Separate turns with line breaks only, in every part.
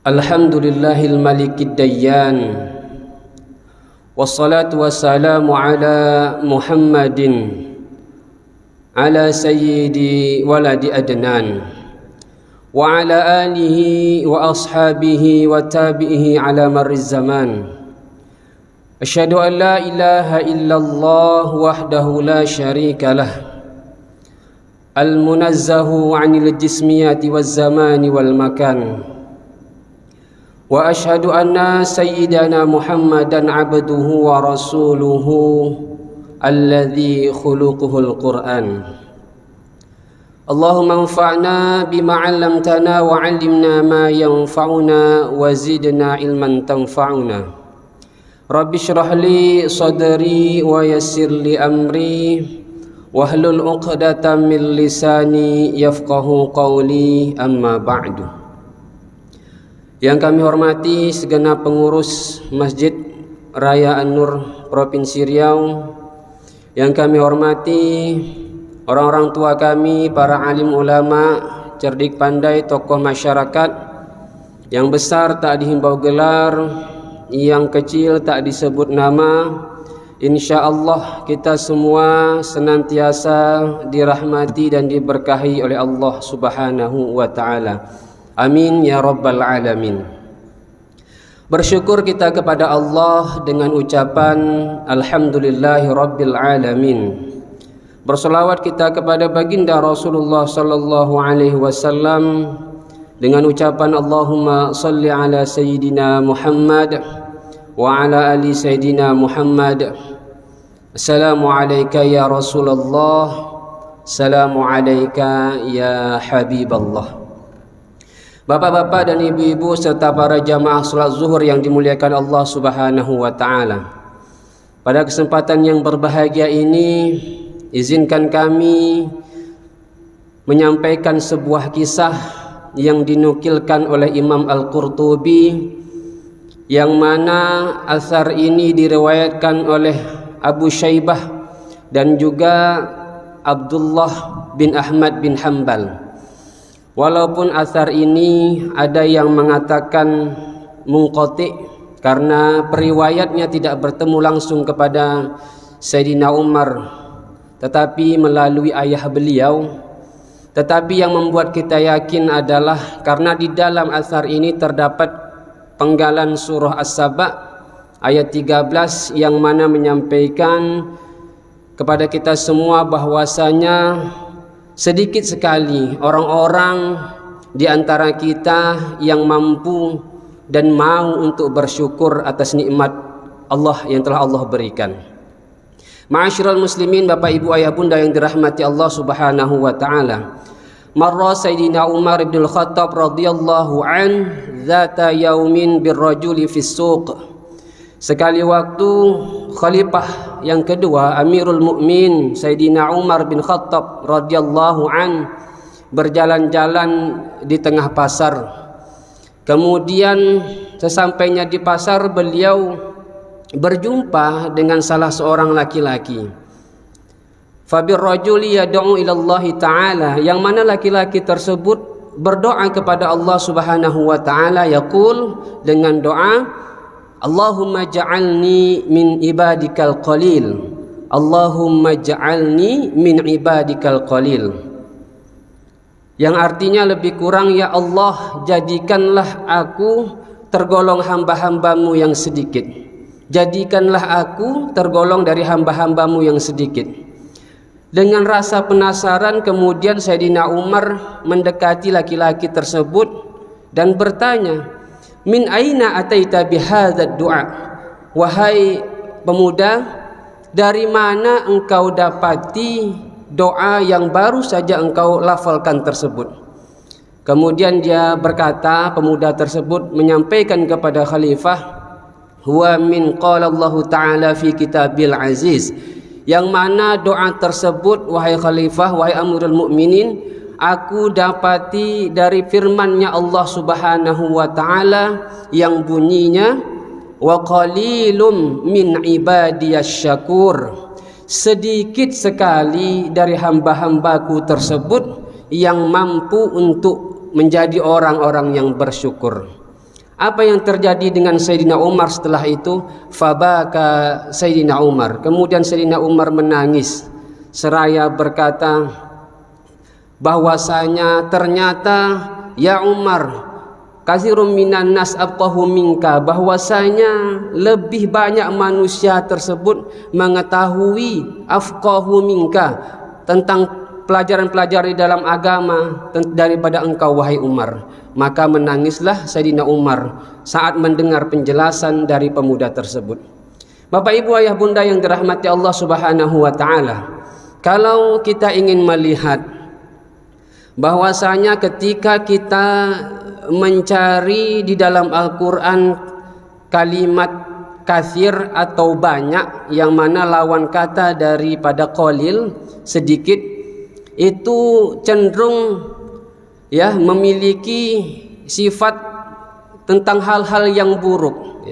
Alhamdulillahil malikid dayyan, wassalatu wassalamu ala Muhammadin ala sayyidi waladi adnan wa ala alihi wa ashabihi wa tabi'ihi ala marriz zaman. Asyhadu an la ilaha illallah wahdahu la syarika lah, al-munazzahu 'anil jismiyati waz zamani wal makan. Wa asyhadu anna sayyidana Muhammadan abduhu wa rasuluhu alladzi khuluquhul Qur'an. Allahumma anfa'na bima 'allamtana wa 'allimna ma yanfa'una wa zidna ilman tanfa'una. Rabbi shrah li sadri wa yassir li amri wahlul 'uqdatam min lisani yafqahu qawli, amma ba'du. Yang kami hormati segenap pengurus Masjid Raya An-Nur Provinsi Riau, yang kami hormati orang-orang tua kami, para alim ulama, cerdik pandai, tokoh masyarakat, yang besar tak dihimbau gelar, yang kecil tak disebut nama. InsyaAllah kita semua senantiasa dirahmati dan diberkahi oleh Allah Subhanahu wa ta'ala. Amin ya rabbal alamin. Bersyukur kita kepada Allah dengan ucapan alhamdulillahi rabbil alamin. Berselawat kita kepada baginda Rasulullah sallallahu alaihi wasallam dengan ucapan Allahumma salli ala sayyidina Muhammad wa ala ali sayyidina Muhammad. Assalamu alayka ya Rasulullah, assalamu alayka ya Habiballah. Bapak-bapak dan ibu-ibu serta para jamaah salat zuhur yang dimuliakan Allah Subhanahu wa ta'ala, pada kesempatan yang berbahagia ini izinkan kami menyampaikan sebuah kisah yang dinukilkan oleh Imam Al-Qurtubi, yang mana asar ini diriwayatkan oleh Abu Syaibah dan juga Abdullah bin Ahmad bin Hanbal. Walaupun asar ini ada yang mengatakan munqati karena periwayatnya tidak bertemu langsung kepada Sayyidina Umar, tetapi melalui ayah beliau. Tetapi yang membuat kita yakin adalah karena di dalam asar ini terdapat penggalan surah As-Saba ayat 13 yang mana menyampaikan kepada kita semua bahwasanya sedikit sekali orang-orang di antara kita yang mampu dan mau untuk bersyukur atas nikmat Allah yang telah Allah berikan. Ma'asyiral muslimin, Bapak Ibu ayah bunda yang dirahmati Allah Subhanahu wa taala. Marra Sayyidina Umar bin Khattab radhiyallahu an dzata yaumin birrajuli fis suq. Sekali waktu khalifah yang kedua, Amirul Mukmin Sayyidina Umar bin Khattab radhiyallahu an berjalan-jalan di tengah pasar. Kemudian sesampainya di pasar, beliau berjumpa dengan salah seorang laki-laki. Fabir rajuli yad'u ila Allah taala, yang mana laki-laki tersebut berdoa kepada Allah Subhanahu wa taala, yaqul, dengan doa, Allahumma ja'alni min ibadikal qalil, Allahumma ja'alni min ibadikal qalil, yang artinya lebih kurang, ya Allah, jadikanlah aku tergolong hamba-hambamu yang sedikit, jadikanlah aku tergolong dari hamba-hambamu yang sedikit. Dengan rasa penasaran kemudian Sayyidina Umar mendekati laki-laki tersebut dan bertanya, min aina ataita bihadzal du'a, wahai pemuda, dari mana engkau dapati doa yang baru saja engkau lafalkan tersebut? Kemudian dia berkata, pemuda tersebut menyampaikan kepada khalifah, huwa min qala Allah taala fi kitabil aziz, yang mana doa tersebut, wahai khalifah, wahai Amirul Mukminin, aku dapati dari firman-Nya Allah Subhanahu wa taala yang bunyinya, wa qalilum min ibadiyasy syakur, sedikit sekali dari hamba-hambaku tersebut yang mampu untuk menjadi orang-orang yang bersyukur. Apa yang terjadi dengan Sayyidina Umar setelah itu? Fabaka Sayyidina Umar. Kemudian Sayyidina Umar menangis seraya berkata bahwasanya ternyata ya Umar, katsirun minan nas afqahu minka, bahwasanya lebih banyak manusia tersebut mengetahui afqahu minka, tentang pelajaran-pelajaran di dalam agama daripada engkau wahai Umar. Maka menangislah Sayyidina Umar saat mendengar penjelasan dari pemuda tersebut. Bapak Ibu ayah bunda yang dirahmati Allah Subhanahu wa taala, kalau kita ingin melihat bahwasanya ketika kita mencari di dalam Al-Quran kalimat kathir atau banyak, yang mana lawan kata daripada qalil, sedikit, itu cenderung memiliki sifat tentang hal-hal yang buruk.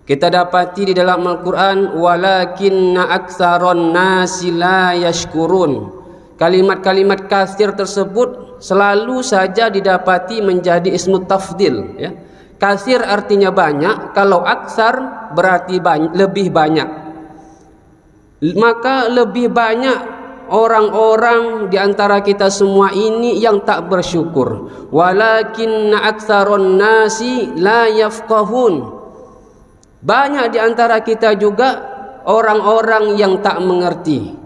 Kita dapati di dalam Al-Quran, walakinna aktsaron nasi la yashkurun. Kalimat-kalimat katsir tersebut selalu saja didapati menjadi ismu tafdil. Katsir artinya banyak, kalau aksar berarti lebih banyak. Maka lebih banyak orang-orang di antara kita semua ini yang tak bersyukur. Walakinna aktsaron nasi la yafqahun. Banyak di antara kita juga orang-orang yang tak mengerti.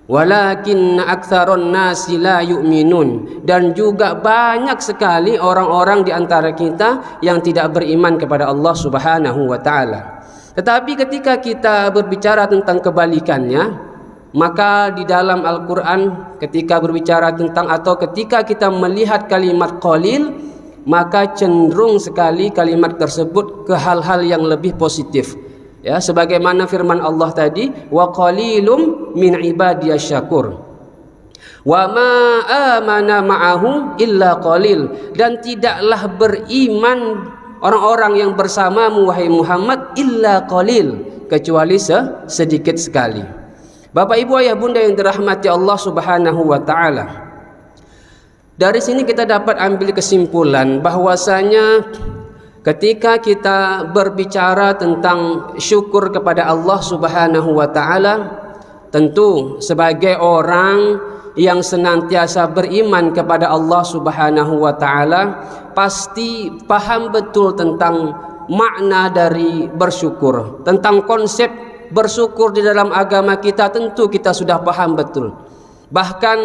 Walakinna aktsaron nasi la yu'minun. Dan juga banyak sekali orang-orang di antara kita yang tidak beriman kepada Allah Subhanahu wa taala. Tetapi ketika kita berbicara tentang kebalikannya, maka di dalam Al-Quran ketika berbicara tentang, atau ketika kita melihat kalimat qalil, maka cenderung sekali kalimat tersebut ke hal-hal yang lebih positif. Sebagaimana firman Allah tadi, wa qalilum min ibadiyasy syakur. Wa ma amana ma'ahu illa qalil. Dan tidaklah beriman orang-orang yang bersamamu wahai Muhammad illa qalil, kecuali sedikit sekali. Bapak Ibu ayah bunda yang dirahmati Allah Subhanahu wa taala, dari sini kita dapat ambil kesimpulan bahwasanya ketika kita berbicara tentang syukur kepada Allah Subhanahu wa taala, tentu sebagai orang yang senantiasa beriman kepada Allah Subhanahu wa taala pasti paham betul tentang makna dari bersyukur, tentang konsep bersyukur di dalam agama kita. Tentu kita sudah paham betul. Bahkan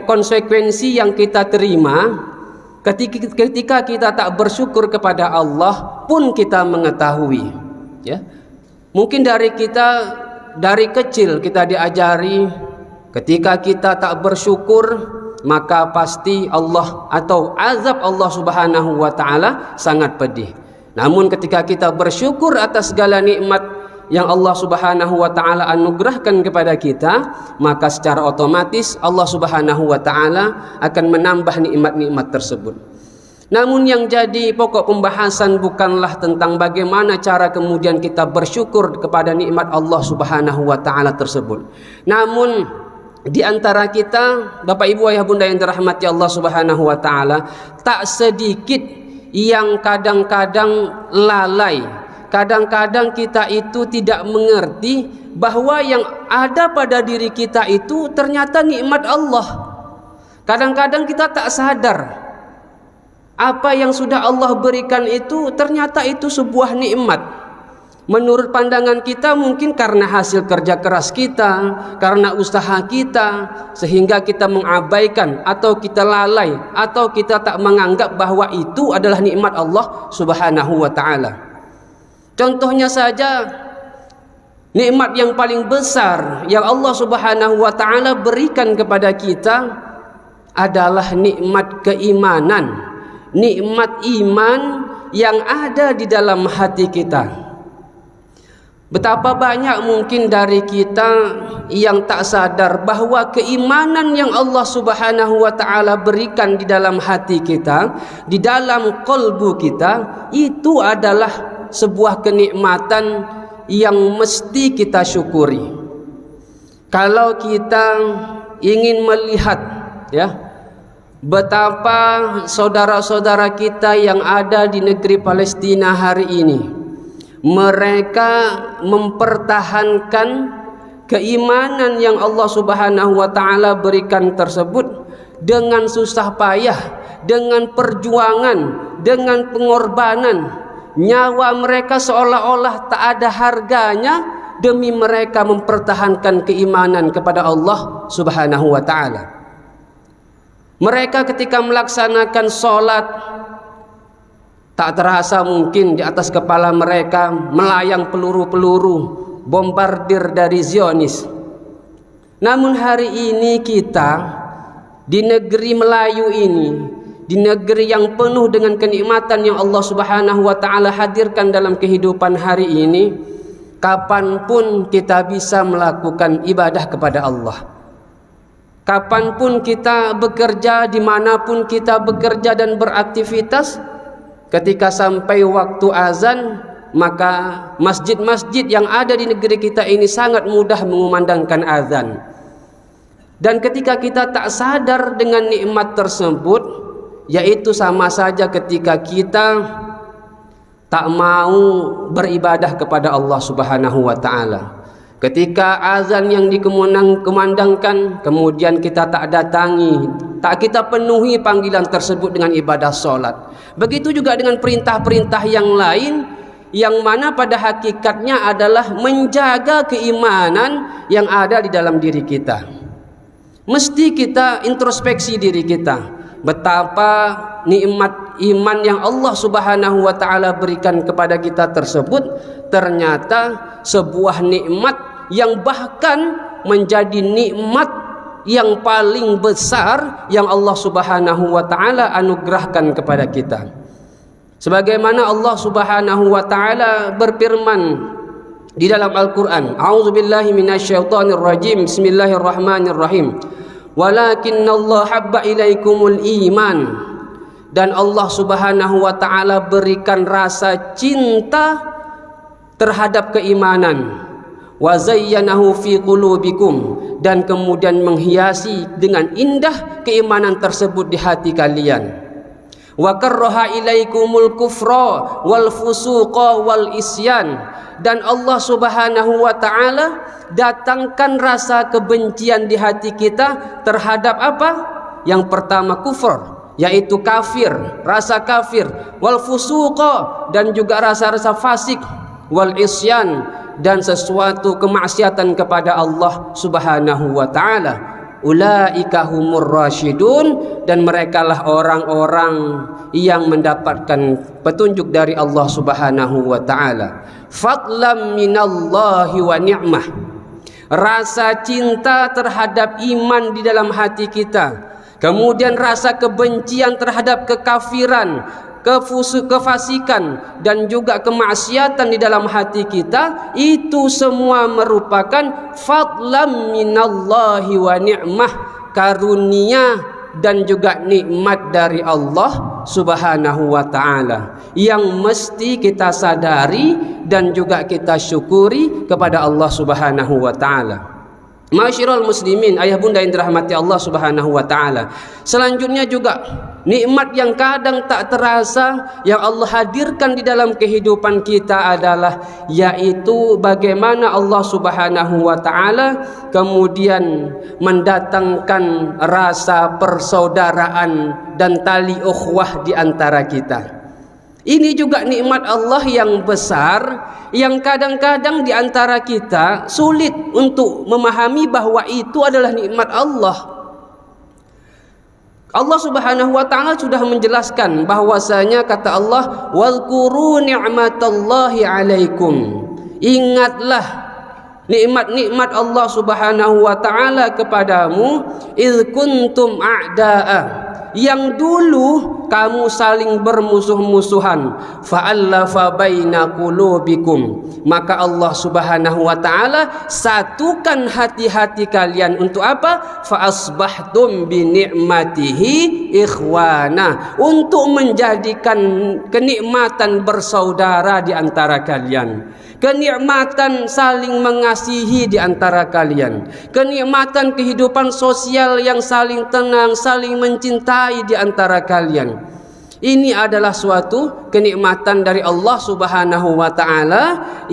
konsekuensi yang kita terima ketika kita tak bersyukur kepada Allah pun kita mengetahui. Mungkin dari kecil kita diajari, ketika kita tak bersyukur maka pasti Allah atau azab Allah Subhanahu wa taala sangat pedih. Namun ketika kita bersyukur atas segala nikmat yang Allah Subhanahu wa taala anugerahkan kepada kita, maka secara otomatis Allah Subhanahu wa taala akan menambah nikmat-nikmat tersebut. Namun yang jadi pokok pembahasan bukanlah tentang bagaimana cara kemudian kita bersyukur kepada nikmat Allah Subhanahu wa taala tersebut. Namun di antara kita, Bapak Ibu ayah bunda yang dirahmati Allah Subhanahu wa taala, tak sedikit yang kadang-kadang lalai. Kadang-kadang kita itu tidak mengerti bahwa yang ada pada diri kita itu ternyata nikmat Allah. Kadang-kadang kita tak sadar apa yang sudah Allah berikan itu ternyata itu sebuah nikmat. Menurut pandangan kita mungkin karena hasil kerja keras kita, karena usaha kita, sehingga kita mengabaikan atau kita lalai atau kita tak menganggap bahwa itu adalah nikmat Allah Subhanahu wa taala. Contohnya saja, nikmat yang paling besar yang Allah Subhanahu wa taala berikan kepada kita adalah nikmat keimanan, nikmat iman yang ada di dalam hati kita. Betapa banyak mungkin dari kita yang tak sadar bahwa keimanan yang Allah Subhanahu wa taala berikan di dalam hati kita, di dalam qalbu kita, itu adalah sebuah kenikmatan yang mesti kita syukuri. Kalau kita ingin melihat betapa saudara-saudara kita yang ada di negeri Palestina hari ini, mereka mempertahankan keimanan yang Allah Subhanahu wa taala berikan tersebut dengan susah payah, dengan perjuangan, dengan pengorbanan. Nyawa mereka seolah-olah tak ada harganya demi mereka mempertahankan keimanan kepada Allah Subhanahu wa taala. Mereka ketika melaksanakan sholat, tak terasa mungkin di atas kepala mereka melayang peluru-peluru bombardir dari Zionis. Namun hari ini kita di negeri Melayu ini, di negeri yang penuh dengan kenikmatan yang Allah Subhanahu wa taala hadirkan dalam kehidupan hari ini, kapanpun kita bisa melakukan ibadah kepada Allah. Kapanpun kita bekerja, dimanapun kita bekerja dan beraktivitas, ketika sampai waktu azan, maka masjid-masjid yang ada di negeri kita ini sangat mudah mengumandangkan azan. Dan ketika kita tak sadar dengan nikmat tersebut, yaitu sama saja ketika kita tak mau beribadah kepada Allah Subhanahu wa taala. Ketika azan yang dikumandangkan, kemudian kita tak datangi, tak kita penuhi panggilan tersebut dengan ibadah sholat. Begitu juga dengan perintah-perintah yang lain, yang mana pada hakikatnya adalah menjaga keimanan yang ada di dalam diri kita. Mesti kita introspeksi diri kita, betapa nikmat iman yang Allah Subhanahu wa taala berikan kepada kita tersebut ternyata sebuah nikmat yang bahkan menjadi nikmat yang paling besar yang Allah Subhanahu wa taala anugerahkan kepada kita. Sebagaimana Allah Subhanahu wa taala berfirman di dalam Al-Qur'an, A'udzubillahi minasyaitonir rajim, Bismillahirrahmanirrahim. Walakinnallaha habba ilaikumul iman. Dan Allah Subhanahu wa taala berikan rasa cinta terhadap keimanan. Wa zayyanahu fi qulubikum, dan kemudian menghiasi dengan indah keimanan tersebut di hati kalian. Wa karraha ilaikumul kufra wal fusuqa wal isyan, dan Allah Subhanahu wa taala datangkan rasa kebencian di hati kita terhadap apa? Yang pertama kufur, yaitu kafir, rasa kafir, wal fusuqa, dan juga rasa-rasa fasik, wal isyan, dan sesuatu kemaksiatan kepada Allah Subhanahu wa taala. Ulaika humur rasyidun, dan merekalah orang-orang yang mendapatkan petunjuk dari Allah Subhanahu wa taala. Fadlam minallahi wa ni'mah. Rasa cinta terhadap iman di dalam hati kita, kemudian rasa kebencian terhadap kekafiran, kefasikan, dan juga kemaksiatan di dalam hati kita, itu semua merupakan fadlam minallahi wa ni'mah, karunia dan juga nikmat dari Allah Subhanahu wa taala, yang mesti kita sadari dan juga kita syukuri kepada Allah Subhanahu wa taala. Ma'asyiral muslimin, ayah bunda yang dirahmati Allah Subhanahu wa taala. Selanjutnya juga nikmat yang kadang tak terasa yang Allah hadirkan di dalam kehidupan kita adalah yaitu bagaimana Allah Subhanahu wa taala kemudian mendatangkan rasa persaudaraan dan tali ukhuwah di antara kita. Ini juga nikmat Allah yang besar, yang kadang-kadang di antara kita sulit untuk memahami bahwa itu adalah nikmat Allah. Allah Subhanahu wa taala sudah menjelaskan bahwasanya kata Allah, "Wadhkuru ni'matallahi 'alaikum." Ingatlah nikmat-nikmat Allah Subhanahu wa taala kepadamu, idz kuntum a'da'a, yang dulu kamu saling bermusuh-musuhan, fa'allafa baina qulubikum, maka Allah Subhanahu wa taala satukan hati-hati kalian untuk apa? Fa asbahtum bi ni'matihi ikhwana, untuk menjadikan kenikmatan bersaudara di antara kalian, kenikmatan saling mengasihi di antara kalian, kenikmatan kehidupan sosial yang saling tenang, saling mencintai mencintai di antara kalian. Ini adalah suatu kenikmatan dari Allah Subhanahu wa taala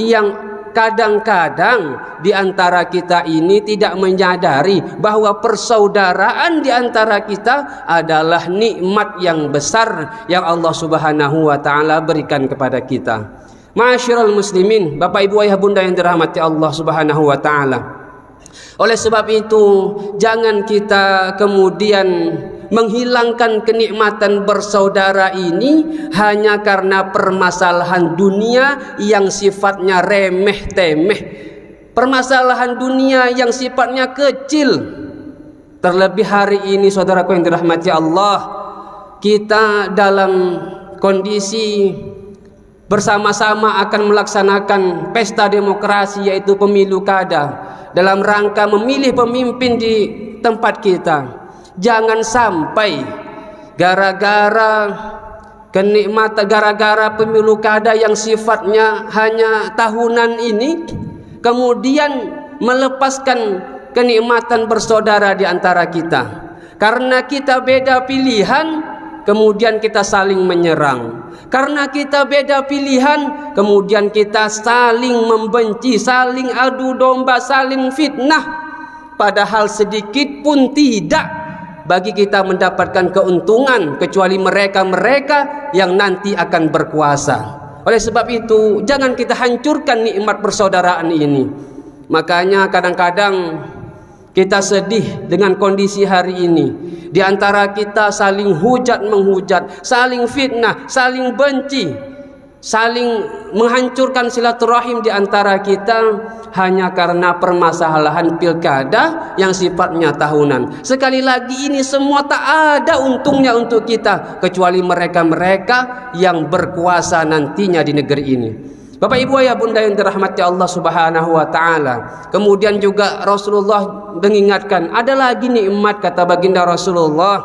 yang kadang-kadang di antara kita ini tidak menyadari bahwa persaudaraan di antara kita adalah nikmat yang besar yang Allah Subhanahu wa taala berikan kepada kita. Ma'asyiral muslimin, Bapak Ibu ayah bunda yang dirahmati Allah Subhanahu wa taala. Oleh sebab itu, jangan kita kemudian menghilangkan kenikmatan bersaudara ini hanya karena permasalahan dunia yang sifatnya remeh-temeh, permasalahan dunia yang sifatnya kecil. Terlebih hari ini, saudaraku yang dirahmati Allah, kita dalam kondisi bersama-sama akan melaksanakan pesta demokrasi, yaitu pemilu kada, dalam rangka memilih pemimpin di tempat kita. Jangan sampai gara-gara kenikmatan, gara-gara pemilu kada yang sifatnya hanya tahunan ini, kemudian melepaskan kenikmatan bersaudara di antara kita. Karena kita beda pilihan, kemudian kita saling menyerang. Karena kita beda pilihan, kemudian kita saling membenci, saling adu domba, saling fitnah. Padahal sedikit pun tidak bagi kita mendapatkan keuntungan kecuali mereka-mereka yang nanti akan berkuasa. Oleh sebab itu, jangan kita hancurkan nikmat persaudaraan ini. Makanya kadang-kadang kita sedih dengan kondisi hari ini. Di antara kita saling hujat-menghujat, saling fitnah, saling benci, saling menghancurkan silaturahim di antara kita hanya karena permasalahan pilkada yang sifatnya tahunan. Sekali lagi, ini semua tak ada untungnya untuk kita kecuali mereka-mereka yang berkuasa nantinya di negeri ini. Bapak Ibu ayah bunda yang dirahmati Allah Subhanahu wa taala. Kemudian juga Rasulullah mengingatkan, ada lagi nikmat, kata baginda Rasulullah,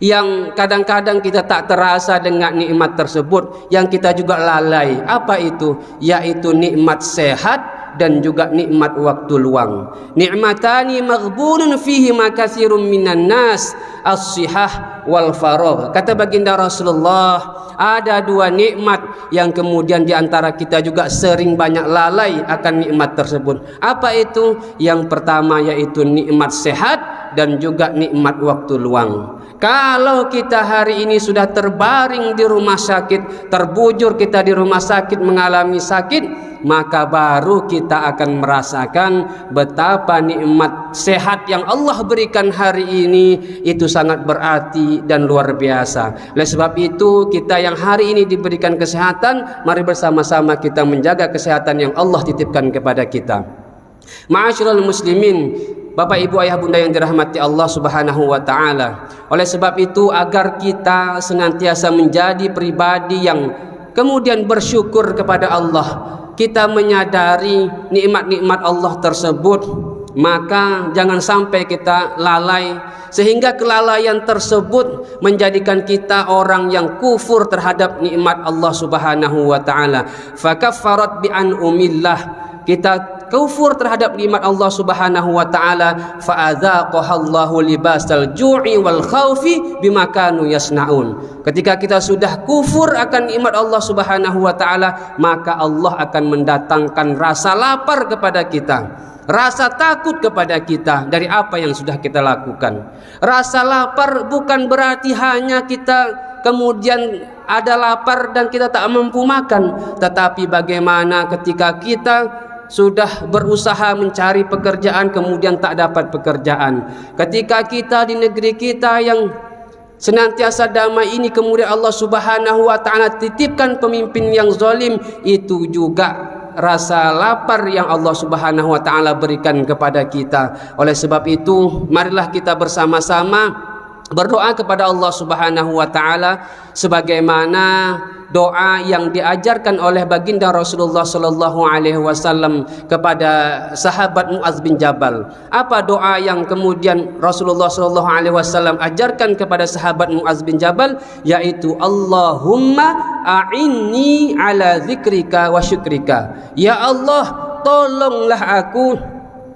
yang kadang-kadang kita tak terasa dengan nikmat tersebut, yang kita juga lalai. Apa itu? Yaitu nikmat sehat dan juga nikmat waktu luang. Ni'matani maghbunun fihi ma katsirun minan nas, as-sihah wal faragh. Kata baginda Rasulullah, ada dua nikmat yang kemudian di antara kita juga sering banyak lalai akan nikmat tersebut. Apa itu? Yang pertama yaitu nikmat sehat dan juga nikmat waktu luang. Kalau kita hari ini sudah terbaring di rumah sakit, terbujur kita di rumah sakit mengalami sakit, maka baru kita akan merasakan betapa nikmat sehat yang Allah berikan hari ini itu sangat berarti dan luar biasa. Oleh sebab itu, kita yang hari ini diberikan kesehatan, mari bersama-sama kita menjaga kesehatan yang Allah titipkan kepada kita. Ma'asyiral muslimin, Bapak Ibu ayah bunda yang dirahmati Allah Subhanahu wa taala. Oleh sebab itu, agar kita senantiasa menjadi pribadi yang kemudian bersyukur kepada Allah, kita menyadari nikmat-nikmat Allah tersebut, maka jangan sampai kita lalai sehingga kelalaian tersebut menjadikan kita orang yang kufur terhadap nikmat Allah Subhanahu wa taala. Fakaffarat bi an umillah, kita kufur terhadap nikmat Allah Subhanahu wa taala, fa adzaqahallahu libasal ju'i wal khaufi bima kanu yasnaun. Ketika kita sudah kufur akan nikmat Allah Subhanahu wa taala, maka Allah akan mendatangkan rasa lapar kepada kita, rasa takut kepada kita dari apa yang sudah kita lakukan. Rasa lapar bukan berarti hanya kita kemudian ada lapar dan kita tak mampu makan, tetapi bagaimana ketika kita sudah berusaha mencari pekerjaan kemudian tak dapat pekerjaan. Ketika kita di negeri kita yang senantiasa damai ini kemudian Allah Subhanahu wa taala titipkan pemimpin yang zalim, itu juga rasa lapar yang Allah Subhanahu wa taala berikan kepada kita. Oleh sebab itu, marilah kita bersama-sama berdoa kepada Allah Subhanahu wa taala sebagaimana doa yang diajarkan oleh baginda Rasulullah sallallahu alaihi wasallam kepada sahabat Muaz bin Jabal. Apa doa yang kemudian Rasulullah sallallahu alaihi wasallam ajarkan kepada sahabat Muaz bin Jabal? Yaitu Allahumma a'inni ala zikrika wa syukrika. Ya Allah, tolonglah aku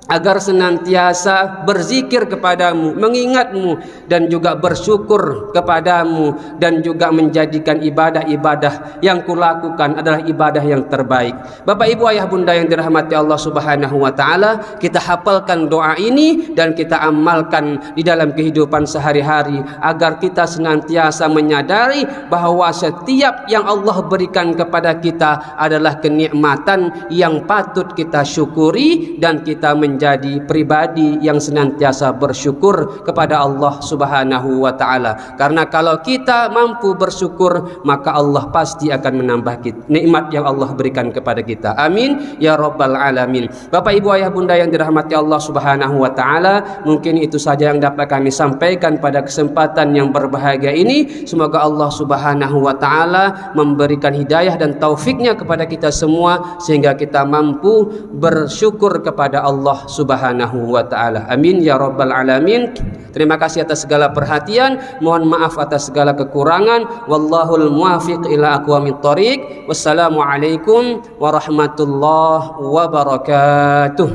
agar senantiasa berzikir kepadamu, mengingatmu, dan juga bersyukur kepadamu, dan juga menjadikan ibadah-ibadah yang kulakukan adalah ibadah yang terbaik. Bapak ibu ayah bunda yang dirahmati Allah subhanahu wa ta'ala, kita hafalkan doa ini dan kita amalkan di dalam kehidupan sehari-hari, agar kita senantiasa menyadari bahwa setiap yang Allah berikan kepada kita adalah kenikmatan yang patut kita syukuri, dan kita menjadi pribadi yang senantiasa bersyukur kepada Allah subhanahu wa ta'ala. Karena kalau kita mampu bersyukur, maka Allah pasti akan menambah nikmat yang Allah berikan kepada kita. Amin ya rabbal alamin. Bapak ibu ayah bunda yang dirahmati Allah subhanahu wa ta'ala, mungkin itu saja yang dapat kami sampaikan pada kesempatan yang berbahagia ini. Semoga Allah subhanahu wa ta'ala memberikan hidayah dan taufiknya kepada kita semua, sehingga kita mampu bersyukur kepada Allah subhanahu wa ta'ala. Amin ya rabbal alamin. Terima kasih atas segala perhatian, mohon maaf atas segala kekurangan. Wallahul muwafiq ila aqwamit thoriq. Wassalamualaikum warahmatullahi wabarakatuh.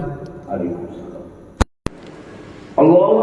Allahu